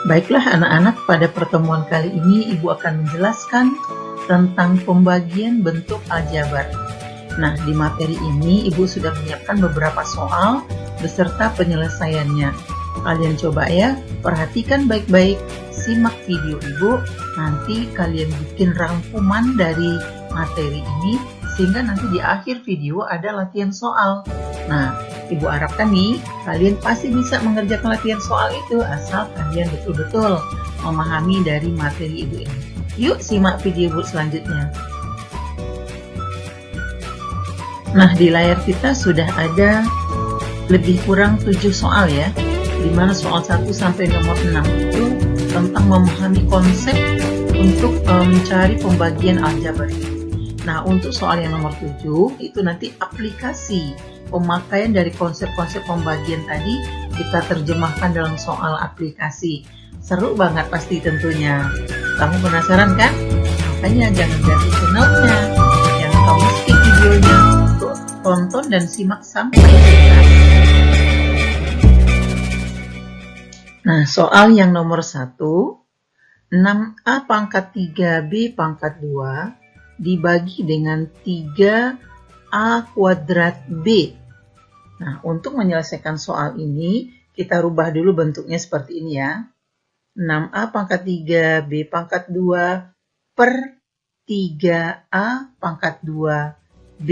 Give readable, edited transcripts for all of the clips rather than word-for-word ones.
Baiklah anak-anak, pada pertemuan kali ini Ibu akan menjelaskan tentang pembagian bentuk aljabar. Nah, di materi ini Ibu sudah menyiapkan beberapa soal beserta penyelesaiannya. Kalian coba ya, perhatikan baik-baik, simak video Ibu, nanti kalian bikin rangkuman dari materi ini, sehingga nanti di akhir video ada latihan soal. Nah, Ibu harapkan nih, kalian pasti bisa mengerjakan latihan soal itu asal kalian betul-betul memahami dari materi Ibu ini. Yuk simak video Ibu selanjutnya. Nah, di layar kita sudah ada lebih kurang 7 soal ya, dimana soal 1 sampai nomor 6 itu tentang memahami konsep untuk mencari pembagian aljabar. Nah, untuk soal yang nomor 7 itu nanti aplikasi pemakaian dari konsep-konsep pembagian tadi kita terjemahkan dalam soal aplikasi. Seru banget pasti tentunya. Kamu penasaran kan? Makanya jangan ganti channelnya, jangan kamu skip videonya, untuk tonton dan simak sampai selesai. Nah, soal yang nomor 1, 6A pangkat 3B pangkat 2 dibagi dengan 3A kuadrat B. Nah, untuk menyelesaikan soal ini, kita rubah dulu bentuknya seperti ini ya. 6A pangkat 3B pangkat 2 per 3A pangkat 2B.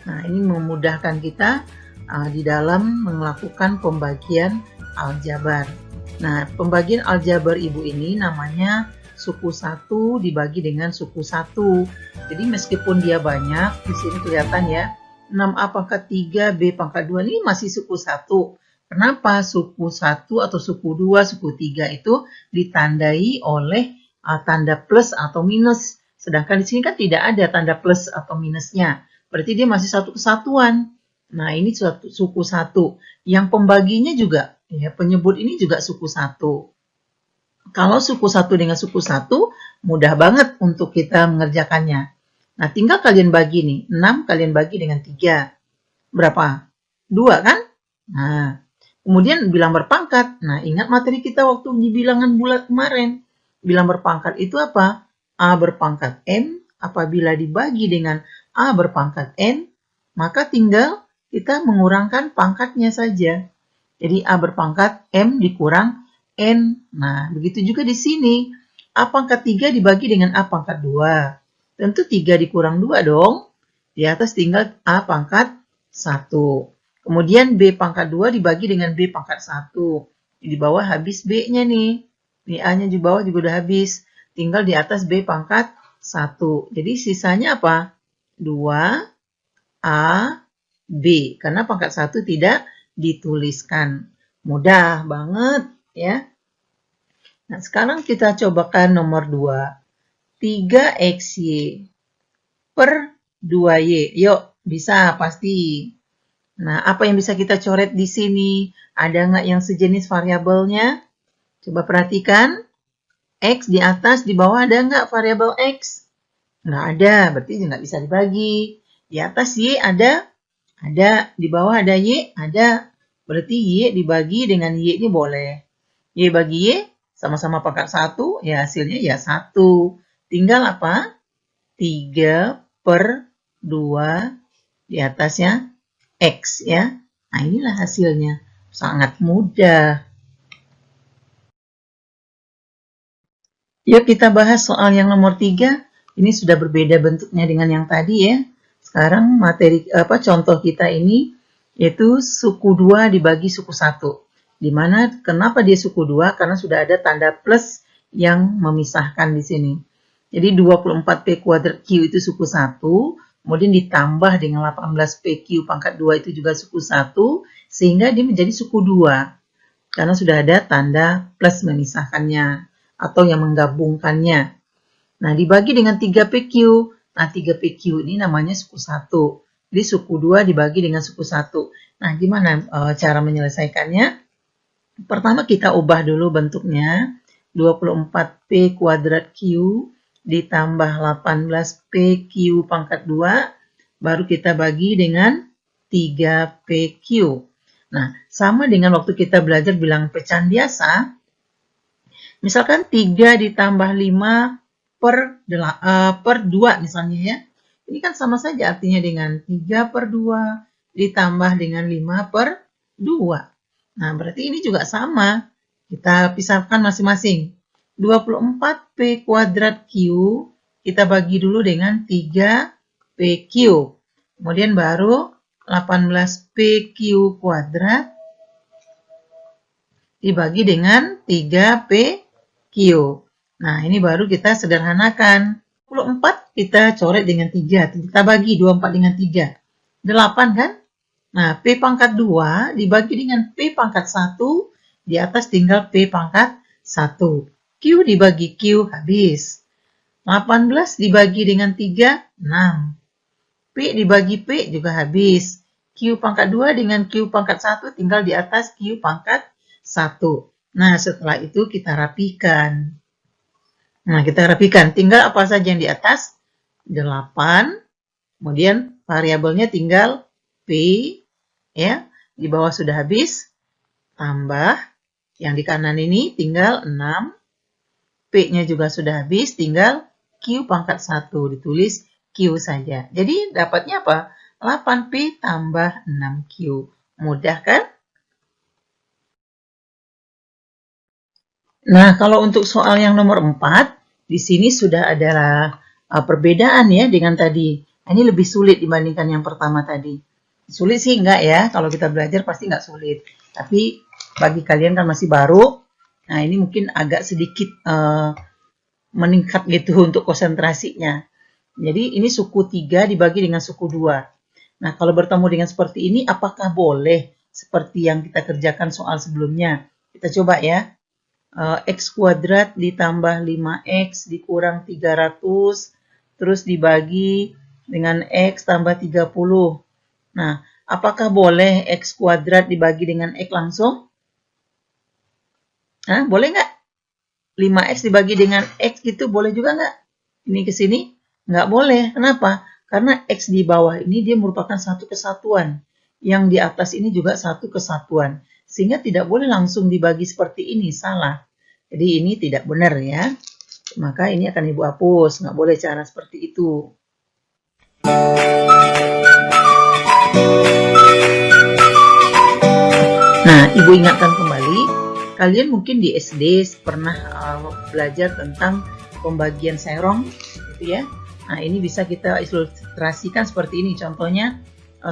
Nah, ini memudahkan kita di dalam melakukan pembagian aljabar. Nah, pembagian aljabar Ibu ini namanya suku 1 dibagi dengan suku 1. Jadi meskipun dia banyak, di sini kelihatan ya, 6A pangkat 3, B pangkat 2 ini masih suku 1. Kenapa? Suku 1 atau suku 2, suku 3 itu ditandai oleh tanda plus atau minus. Sedangkan di sini kan tidak ada tanda plus atau minusnya. Berarti dia masih satu kesatuan. Nah, ini suku 1. Yang pembaginya juga, ya, penyebut ini juga suku 1. Kalau suku 1 dengan suku 1, mudah banget untuk kita mengerjakannya. Nah, tinggal kalian bagi nih. 6 kalian bagi dengan 3. Berapa? 2 kan? Nah, kemudian bilang berpangkat. Nah, ingat materi kita waktu di bilangan bulat kemarin. Bilang berpangkat itu apa? A berpangkat M. Apabila dibagi dengan A berpangkat N, maka tinggal kita mengurangkan pangkatnya saja. Jadi A berpangkat M dikurang N. Nah, begitu juga di sini. A pangkat 3 dibagi dengan A pangkat 2. Tentu 3 dikurang 2 dong. Di atas tinggal A pangkat 1. Kemudian B pangkat 2 dibagi dengan B pangkat 1. Di bawah habis B-nya nih. Ini A-nya di bawah juga udah habis. Tinggal di atas B pangkat 1. Jadi sisanya apa? 2A B. Karena pangkat 1 tidak dituliskan. Mudah banget ya. Nah, sekarang kita cobakan nomor 2. 3XY per 2Y. Yuk, bisa pasti. Nah, apa yang bisa kita coret di sini? Ada nggak yang sejenis variabelnya? Coba perhatikan. X di atas, di bawah ada nggak variabel X? Nggak ada, berarti nggak bisa dibagi. Di atas Y ada? Ada. Di bawah ada Y? Ada. Berarti Y dibagi dengan Y ini boleh. Y bagi Y, sama-sama pangkat 1, ya hasilnya ya 1. Tinggal apa? 3 per 2 di atasnya X ya. Nah, inilah hasilnya. Sangat mudah. Yuk kita bahas soal yang nomor 3. Ini sudah berbeda bentuknya dengan yang tadi ya. Sekarang materi contoh kita ini yaitu suku 2 dibagi suku 1. Dimana kenapa dia suku 2? Karena sudah ada tanda plus yang memisahkan di sini. Jadi 24P kuadrat Q itu suku 1, kemudian ditambah dengan 18PQ pangkat 2 itu juga suku 1, sehingga dia menjadi suku 2. Karena sudah ada tanda plus memisahkannya atau yang menggabungkannya. Nah, dibagi dengan 3PQ. Nah, 3PQ ini namanya suku 1. Jadi suku 2 dibagi dengan suku 1. Nah, gimana cara menyelesaikannya? Pertama kita ubah dulu bentuknya. 24P kuadrat Q ditambah 18PQ pangkat 2, baru kita bagi dengan 3PQ. Nah, sama dengan waktu kita belajar bilangan pecahan biasa, Misalkan 3 ditambah 5 per 2 misalnya ya. Ini kan sama saja artinya dengan 3 per 2 ditambah dengan 5 per 2. Nah, berarti ini juga sama. Kita pisahkan masing-masing. 24P kuadrat Q kita bagi dulu dengan 3PQ. Kemudian baru 18PQ kuadrat dibagi dengan 3PQ. Nah, ini baru kita sederhanakan. 24 kita coret dengan 3. Kita bagi 24 dengan 3. 8 kan? Nah, P pangkat 2 dibagi dengan P pangkat 1. Di atas tinggal P pangkat 1. Q dibagi Q habis. 18 dibagi dengan 3, 6. P dibagi P juga habis. Q pangkat 2 dengan Q pangkat 1 tinggal di atas Q pangkat 1. Nah, setelah itu kita rapikan. Nah, kita rapikan. Tinggal apa saja yang di atas? 8. Kemudian variabelnya tinggal P. Ya, di bawah sudah habis. Tambah. Yang di kanan ini tinggal 6. P-nya juga sudah habis. Tinggal Q pangkat 1. Ditulis Q saja. Jadi dapatnya apa? 8P tambah 6Q. Mudah kan? Nah, kalau untuk soal yang nomor 4, di sini sudah ada perbedaan ya dengan tadi. Ini lebih sulit dibandingkan yang pertama tadi. Sulit sih enggak ya, kalau kita belajar pasti enggak sulit. Tapi bagi kalian kan masih baru, nah ini mungkin agak sedikit meningkat gitu untuk konsentrasinya. Jadi ini suku 3 dibagi dengan suku 2. Nah, kalau bertemu dengan seperti ini, apakah boleh seperti yang kita kerjakan soal sebelumnya? Kita coba ya. X kuadrat ditambah 5X dikurang 300, terus dibagi dengan X tambah 30. Nah, apakah boleh X kuadrat dibagi dengan X langsung? Hah, boleh nggak? 5X dibagi dengan X gitu boleh juga nggak? Ini ke sini? Nggak boleh. Kenapa? Karena X di bawah ini dia merupakan satu kesatuan. Yang di atas ini juga satu kesatuan. Sehingga tidak boleh langsung dibagi seperti ini. Salah. Jadi ini tidak benar ya. Maka ini akan Ibu hapus. Nggak boleh cara seperti itu. Nah, Ibu ingatkan kembali. Kalian mungkin di SD pernah belajar tentang pembagian serong. Gitu ya. Nah, ini bisa kita ilustrasikan seperti ini. Contohnya,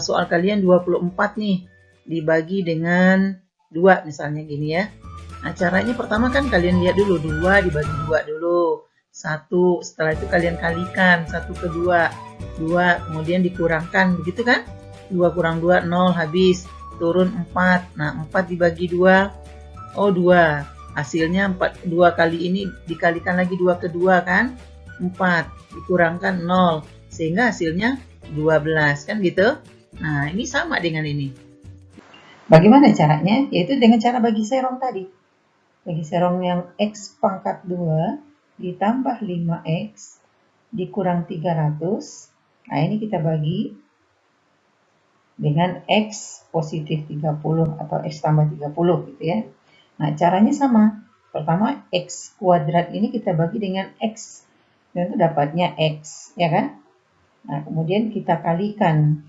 soal kalian 24 nih. Dibagi dengan 2 misalnya gini ya. Nah, caranya pertama kan kalian lihat dulu. 2 dibagi 2 dulu. 1, setelah itu kalian kalikan. 1 ke 2. 2, kemudian dikurangkan. Begitu kan? 2 kurang 2, 0, habis. Turun 4. Nah, 4 dibagi 2. Oh, 2. Hasilnya 4, 2 kali ini dikalikan lagi 2 ke 2 kan? 4. Dikurangkan 0. Sehingga hasilnya 12. Kan gitu? Nah, ini sama dengan ini. Bagaimana caranya? Yaitu dengan cara bagi serong tadi. Bagi serong yang X pangkat 2 ditambah 5X dikurang 300. Nah, ini kita bagi dengan X positif 30 atau X tambah 30 gitu ya. Nah, caranya sama. Pertama, X kuadrat ini kita bagi dengan X. Dan itu dapatnya X, ya kan? Nah, kemudian kita kalikan.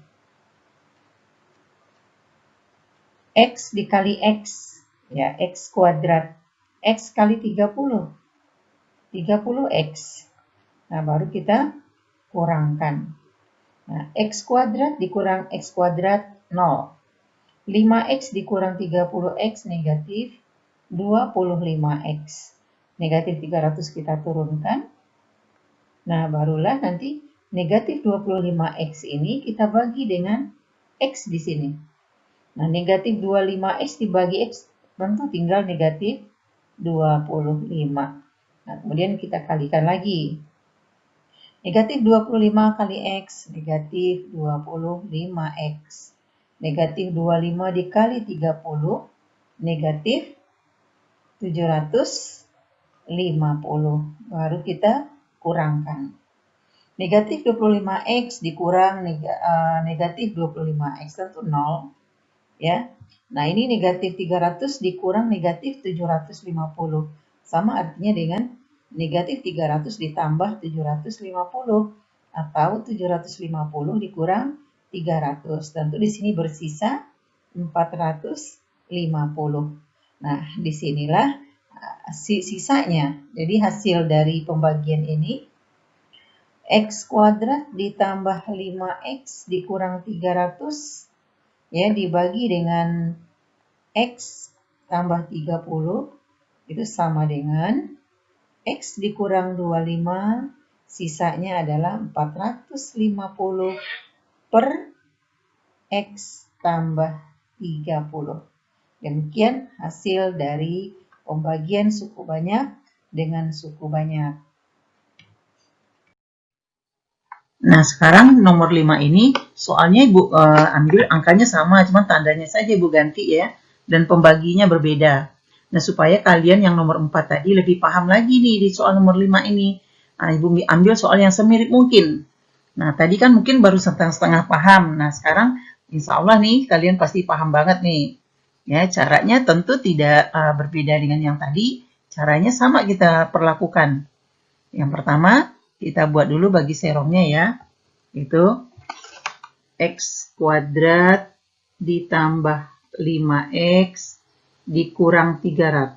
X dikali X, ya, X kuadrat. X kali 30. 30X. Nah, baru kita kurangkan. Nah, X kuadrat dikurang X kuadrat 0. 5X dikurang 30X negatif 25X. Negatif 300 kita turunkan. Nah, barulah nanti negatif 25X ini kita bagi dengan X di sini. Nah, negatif 25X dibagi X tentu tinggal negatif 25. Nah, kemudian kita kalikan lagi. Negatif 25 kali X, negatif 25X. Negatif 25 dikali 30, negatif 750. Baru kita kurangkan. Negatif 25X dikurang negatif 25X tentu 0. Ya. Nah, ini negatif 300 dikurang negatif 750. sama artinya dengan negatif 300 ditambah 750 atau 750 dikurang 300. Tentu di sini bersisa 450. Nah, disinilah sisanya. Jadi hasil dari pembagian ini X kuadrat ditambah 5X dikurang 300 ya dibagi dengan X tambah 30 itu sama dengan X dikurang 25 sisanya adalah 450 per X tambah 30. Demikian hasil dari pembagian suku banyak dengan suku banyak. Nah, sekarang nomor 5 ini soalnya Ibu ambil angkanya sama, cuma tandanya saja Ibu ganti ya, dan pembaginya berbeda. Nah, supaya kalian yang nomor 4 tadi lebih paham lagi nih di soal nomor 5 ini. Nah, Ibu ambil soal yang semirip mungkin. Nah, tadi kan mungkin baru setengah-setengah paham. Nah, sekarang insya Allah nih kalian pasti paham banget nih. Ya, caranya tentu tidak berbeda dengan yang tadi. Caranya sama kita perlakukan. Yang pertama, kita buat dulu bagi serongnya ya. Itu X kuadrat ditambah 5X dikurang 300.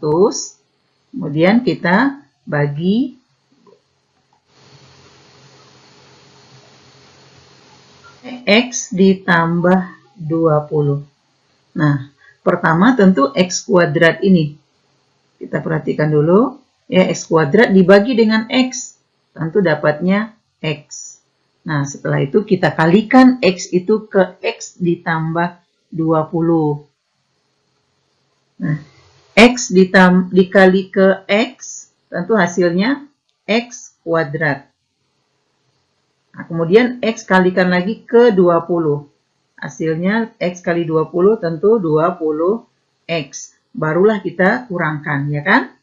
Kemudian kita bagi X ditambah 20. Nah, pertama tentu X kuadrat ini. Kita perhatikan dulu. Ya, X kuadrat dibagi dengan X. Tentu dapatnya X. Nah, setelah itu kita kalikan X itu ke X ditambah 20. Nah, X dikali ke X, tentu hasilnya X kuadrat. Nah, kemudian X kalikan lagi ke 20. Hasilnya X kali 20 tentu 20X. Barulah kita kurangkan, ya kan?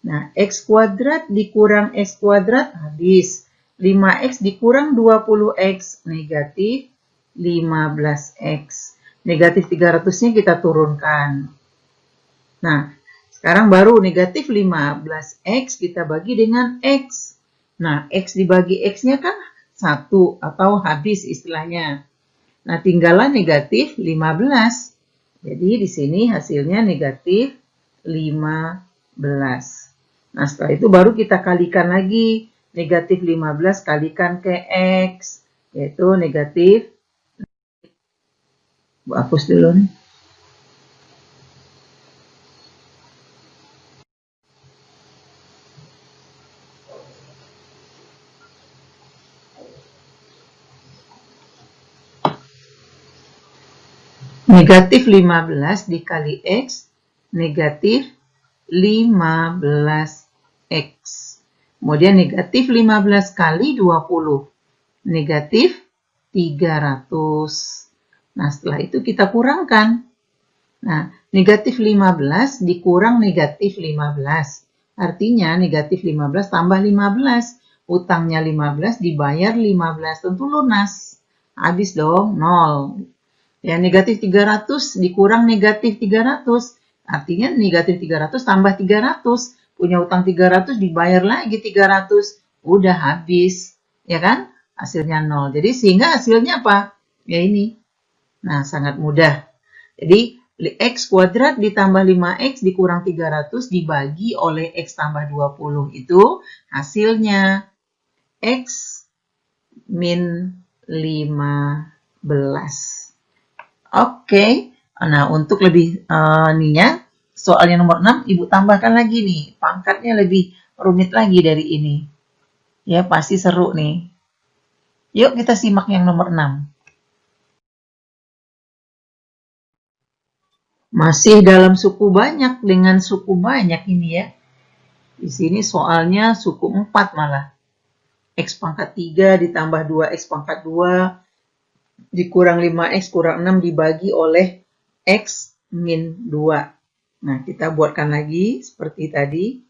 Nah, X kuadrat dikurang X kuadrat habis. 5X dikurang 20X, negatif 15X. Negatif 300-nya kita turunkan. Nah, sekarang baru negatif 15X kita bagi dengan X. Nah, X dibagi X-nya kan 1 atau habis istilahnya. Nah, tinggallah negatif 15. Jadi, di sini hasilnya negatif 15. Nah, setelah itu baru kita kalikan lagi. Negatif 15 kalikan ke X. Yaitu negatif. Bu hapus dulu nih. Negatif 15 dikali X. Negatif 15X. Kemudian negatif 15 kali 20. Negatif 300. Nah, setelah itu kita kurangkan. Nah, negatif 15 dikurang negatif 15. Artinya negatif 15 tambah 15. Utangnya 15 dibayar 15. Tentu lunas. Habis dong, 0. Ya, negatif 300 dikurang negatif 300. Artinya negatif 300 tambah 300. Punya utang 300 dibayar lagi 300. Udah habis. Ya kan? Hasilnya 0. Jadi sehingga hasilnya apa? Ya ini. Nah, sangat mudah. Jadi X kuadrat ditambah 5X dikurang 300 dibagi oleh X tambah 20. Itu hasilnya X min 15. Oke. Nah, untuk lebih ininya, soal yang nomor 6, Ibu tambahkan lagi nih. Pangkatnya lebih rumit lagi dari ini. Ya, pasti seru nih. Yuk kita simak yang nomor 6. Masih dalam suku banyak dengan suku banyak ini ya. Di sini soalnya suku 4 malah. X pangkat 3 ditambah 2X pangkat 2 dikurang 5X kurang 6 dibagi oleh X min 2. Nah, kita buatkan lagi seperti tadi.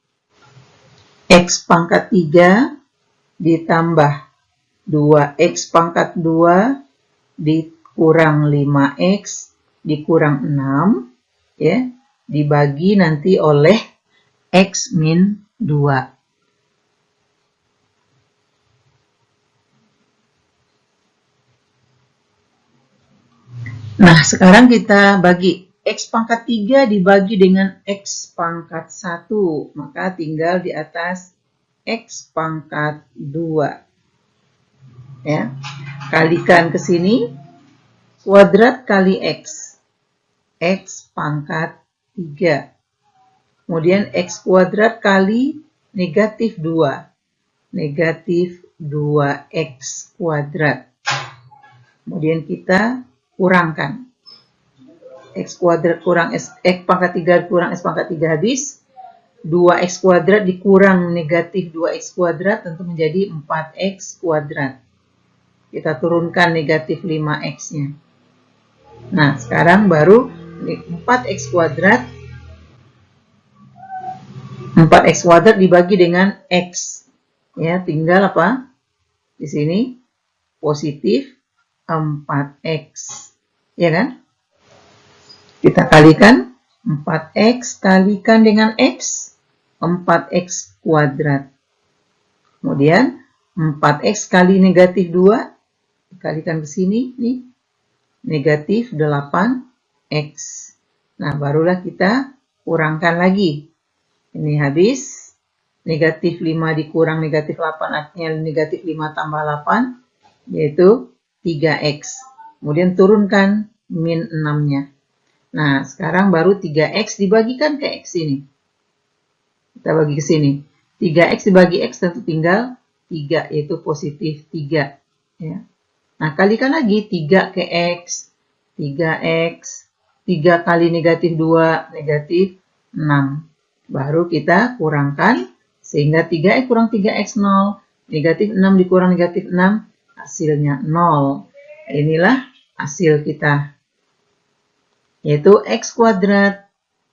X pangkat 3 ditambah 2X pangkat 2 dikurang 5X dikurang 6. Ya, dibagi nanti oleh X min 2. Nah, sekarang kita bagi X pangkat 3 dibagi dengan X pangkat 1. Maka tinggal di atas X pangkat 2. Ya. Kalikan ke sini, kuadrat kali X. X pangkat 3. Kemudian X kuadrat kali negatif 2. Negatif 2X kuadrat. Kemudian kita kurangkan. X kuadrat kurang X pangkat 3 kurang X pangkat 3 habis. 2X kuadrat dikurang negatif 2X kuadrat tentu menjadi 4X kuadrat. Kita turunkan negatif 5X-nya. Nah, sekarang baru 4X kuadrat. 4X kuadrat dibagi dengan X. Ya, tinggal apa? Di sini positif 4X. Ya kan? Kita kalikan 4X kalikan dengan X, 4X kuadrat. Kemudian 4X kali negatif 2, dikalikan ke sini, nih, negatif 8X. Nah, barulah kita kurangkan lagi. Ini habis, negatif 5 dikurang negatif 8, artinya negatif 5 tambah 8, yaitu 3X. Kemudian turunkan min 6-nya. Nah, sekarang baru 3X dibagikan ke X ini. Kita bagi ke sini. 3X dibagi X tentu tinggal 3, yaitu positif 3. Ya. Nah, kalikan lagi 3 ke X, 3X, 3 kali negatif 2, negatif 6. Baru kita kurangkan, sehingga 3X kurang 3X 0, negatif 6 dikurang negatif 6, hasilnya 0. Inilah hasil kita, yaitu X kuadrat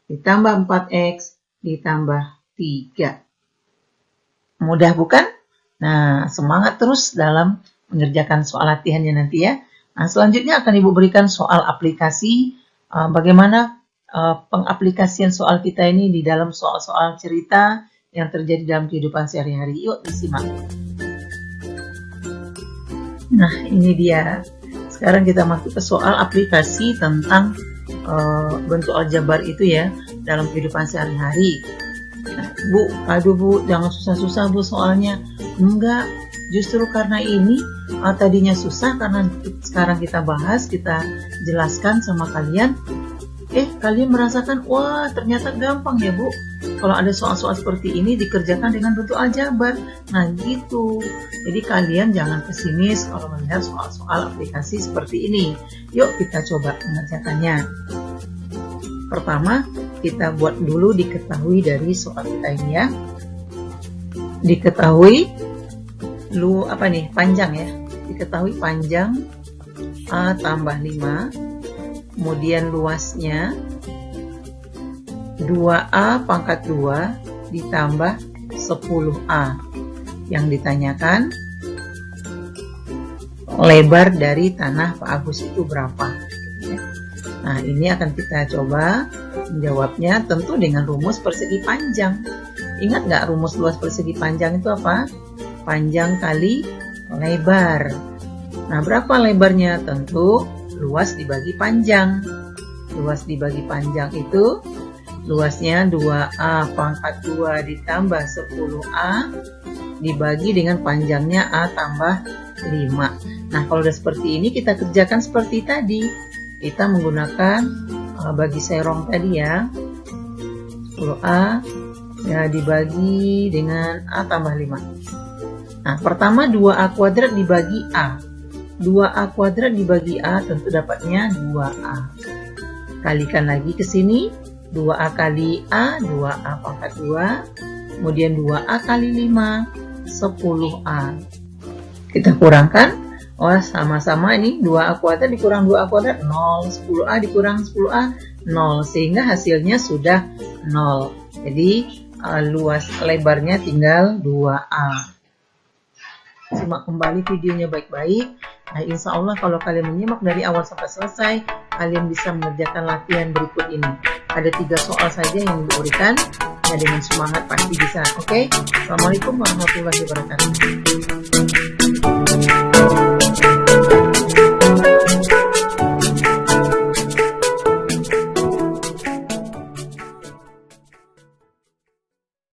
ditambah 4X ditambah 3. Mudah bukan? Nah, semangat terus dalam mengerjakan soal latihannya nanti ya. Nah, selanjutnya akan Ibu berikan soal aplikasi, bagaimana pengaplikasian soal kita ini di dalam soal-soal cerita yang terjadi dalam kehidupan sehari-hari. Yuk disimak. Nah, ini dia. Sekarang kita masuk ke soal aplikasi tentang bentuk aljabar itu ya dalam kehidupan sehari-hari. Nah, Bu, aduh Bu, jangan susah-susah Bu soalnya. Enggak, justru karena ini tadinya susah, karena sekarang kita bahas, kita jelaskan sama kalian. Kalian merasakan, wah ternyata gampang ya Bu. Kalau ada soal-soal seperti ini dikerjakan dengan bentuk aljabar. Nah gitu. Jadi kalian jangan pesimis kalau melihat soal-soal aplikasi seperti ini. Yuk kita coba mengerjakannya. Pertama, kita buat dulu diketahui dari soal kita ini ya. Diketahui panjang ya. Diketahui panjang A tambah 5. Kemudian luasnya 2A pangkat 2 ditambah 10A. Yang ditanyakan, lebar dari tanah Pak Agus itu berapa? Nah, ini akan kita coba menjawabnya tentu dengan rumus persegi panjang. Ingat nggak rumus luas persegi panjang itu apa? Panjang kali lebar. Nah, berapa lebarnya? Tentu luas dibagi panjang. Luas dibagi panjang itu luasnya 2A pangkat 2 ditambah 10A dibagi dengan panjangnya A tambah 5. Nah, kalau udah seperti ini kita kerjakan seperti tadi. Kita menggunakan bagi serong tadi ya. 10A ya dibagi dengan A tambah 5. Nah, pertama 2A kuadrat dibagi A. 2A kuadrat dibagi A tentu dapatnya 2A. Kalikan lagi ke sini. 2A kali A, 2A pangkat 2. Kemudian 2A kali 5, 10A. Kita kurangkan. Oh, sama-sama ini 2A kuadrat dikurang 2A kuadrat, 0. 10A dikurang 10A, 0. Sehingga hasilnya sudah 0. Jadi, luas lebarnya tinggal 2A. Simak kembali videonya baik-baik. Nah, insya Allah kalau kalian menyimak dari awal sampai selesai, kalian bisa mengerjakan latihan berikut ini. Ada 3 soal saja yang diberikan. dengan semangat pasti bisa. Oke? Assalamualaikum warahmatullahi wabarakatuh.